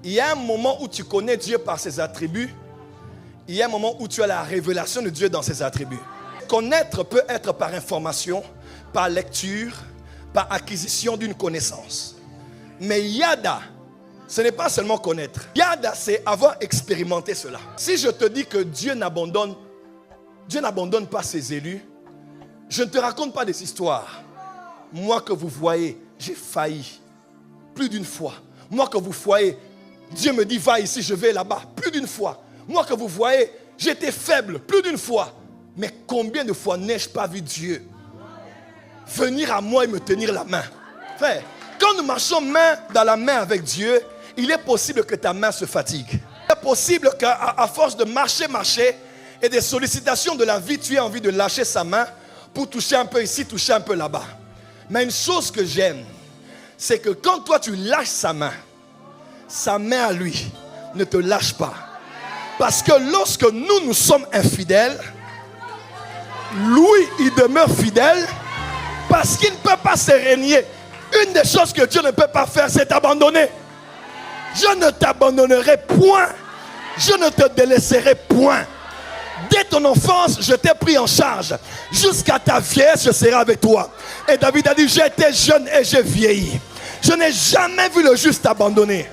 Il y a un moment où tu connais Dieu par ses attributs. Il y a un moment où tu as la révélation de Dieu dans ses attributs. Connaître peut être par information, par lecture, par acquisition d'une connaissance. Mais yada, ce n'est pas seulement connaître. Yada, c'est avoir expérimenté cela. Si je te dis que Dieu n'abandonne pas ses élus, je ne te raconte pas des histoires. Moi que vous voyez, j'ai failli plus d'une fois. Moi que vous voyez, Dieu me dit va ici, je vais là-bas, plus d'une fois. Moi que vous voyez, j'étais faible plus d'une fois. Mais combien de fois n'ai-je pas vu Dieu venir à moi et me tenir la main? Frère, quand nous marchons main dans la main avec Dieu, il est possible que ta main se fatigue. Il est possible qu'à force de marcher et des sollicitations de la vie, tu aies envie de lâcher sa main pour toucher un peu ici, toucher un peu là-bas. Mais une chose que j'aime, c'est que quand toi tu lâches sa main à lui ne te lâche pas. Parce que lorsque nous sommes infidèles, lui, il demeure fidèle parce qu'il ne peut pas se régner. Une des choses que Dieu ne peut pas faire, c'est t'abandonner. Je ne t'abandonnerai point. Je ne te délaisserai point. Dès ton enfance, je t'ai pris en charge. Jusqu'à ta vieillesse, je serai avec toi. Et David a dit, j'ai été jeune et j'ai vieilli. Je n'ai jamais vu le juste abandonné.